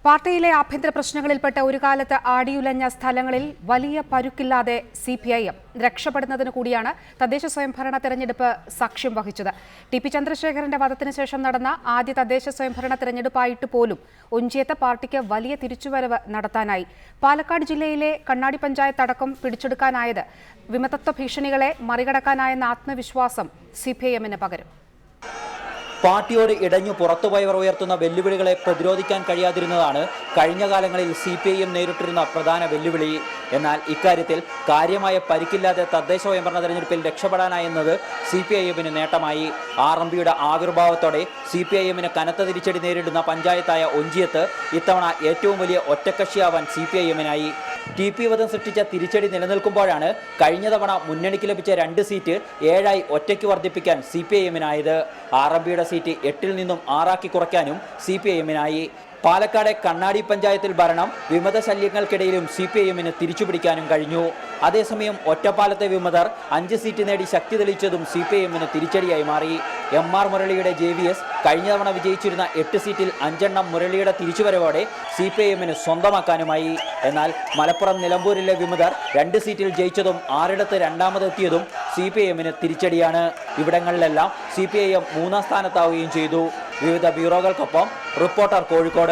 പാർട്ടിയിലെ ആഭ്യന്തര പ്രശ്നങ്ങളിൽപ്പെട്ട ഒരു കാലത്ത് ആടിയുലഞ്ഞ സ്ഥലങ്ങളിൽ വലിയ പരുക്കില്ലാതെ സിപിഐഎം രക്ഷപ്പെടുന്നതിന് കൂടിയാണ് തദ്ദേശ സ്വയംഭരണ തെരഞ്ഞെടുപ്പ് സാക്ഷ്യം വഹിച്ചത്. ടി.പി. ചന്ദ്രശേഖരന്റെ വധത്തിന് ശേഷം നടന്ന ആദ്യ തദ്ദേശ സ്വയംഭരണ തെരഞ്ഞെടുപ്പായിട്ട് പോലും ഒഞ്ചിയത്ത് പാർട്ടിക്ക് വലിയ തിരിച്ചുവരവ് നടത്താനായി. പാലക്കാട് ജില്ലയിലെ കണ്ണാടി പഞ്ചായത്ത് അടക്കം പിടിച്ചെടുക്കാനായത് വിമതത്വ ഭീഷണികളെ മറികടക്കാനായെന്ന ആത്മവിശ്വാസം സിപിഐഎമ്മിന് പകരും. പാർട്ടിയോട് ഇടഞ്ഞു പുറത്തുപോയവർ ഉയർത്തുന്ന വെല്ലുവിളികളെ പ്രതിരോധിക്കാൻ കഴിയാതിരുന്നതാണ് കഴിഞ്ഞ കാലങ്ങളിൽ സിപിഐഎം നേരിട്ടിരുന്ന പ്രധാന വെല്ലുവിളി. എന്നാൽ ഇക്കാര്യത്തിൽ കാര്യമായ പരിക്കില്ലാതെ തദ്ദേശ സ്വയംഭരണ തെരഞ്ഞെടുപ്പിൽ രക്ഷപ്പെടാനായെന്നത് സിപിഐഎമ്മിന് നേട്ടമായി. ആർഎംപിയുടെ ആവിർഭാവത്തോടെ സിപിഐഎമ്മിന് കനത്ത തിരിച്ചടി നേരിടുന്ന പഞ്ചായത്തായ ഒഞ്ചിയത്ത് ഇത്തവണ ഏറ്റവും വലിയ ഒറ്റക്കക്ഷിയാവാൻ സിപിഐഎമ്മിനായി. ടി.പി. വധം സൃഷ്ടിച്ച തിരിച്ചടി നിലനിൽക്കുമ്പോഴാണ് കഴിഞ്ഞ തവണ മുന്നണിക്ക് ലഭിച്ച 2 സീറ്റ് 7 ഒറ്റയ്ക്ക് വർദ്ധിപ്പിക്കാൻ സിപിഐഎമ്മിനായത്. ആർഎംപിയുടെ സീറ്റ് 8 നിന്നും 6 കുറയ്ക്കാനും സിപിഐഎമ്മിനായി. പാലക്കാട് കണ്ണാടി പഞ്ചായത്തിൽ ഭരണം വിമത ശല്യങ്ങൾക്കിടയിലും സിപിഐഎമ്മിന് തിരിച്ചുപിടിക്കാനും കഴിഞ്ഞു. അതേസമയം ഒറ്റപ്പാലത്തെ വിമതർ 5 സീറ്റ് നേടി ശക്തി തെളിയിച്ചതും സിപിഐഎമ്മിന് തിരിച്ചടിയായി മാറി. എം.ആർ. മുരളിയുടെ JVS കഴിഞ്ഞ തവണ വിജയിച്ചിരുന്ന 8 സീറ്റിൽ 5 മുരളിയുടെ തിരിച്ചുവരവോടെ സിപിഐഎമ്മിന് സ്വന്തമാക്കാനുമായി. എന്നാൽ മലപ്പുറം നിലമ്പൂരിലെ വിമതർ 2 സീറ്റിൽ ജയിച്ചതും 6 രണ്ടാമതെത്തിയതും സിപിഐഎമ്മിന് തിരിച്ചടിയാണ്. ഇവിടങ്ങളിലെല്ലാം സിപിഐഎം 3-ാം സ്ഥാനത്താവുകയും ചെയ്തു. വിവിധ ബ്യൂറോകൾക്കൊപ്പം റിപ്പോർട്ടർ കോഴിക്കോട്.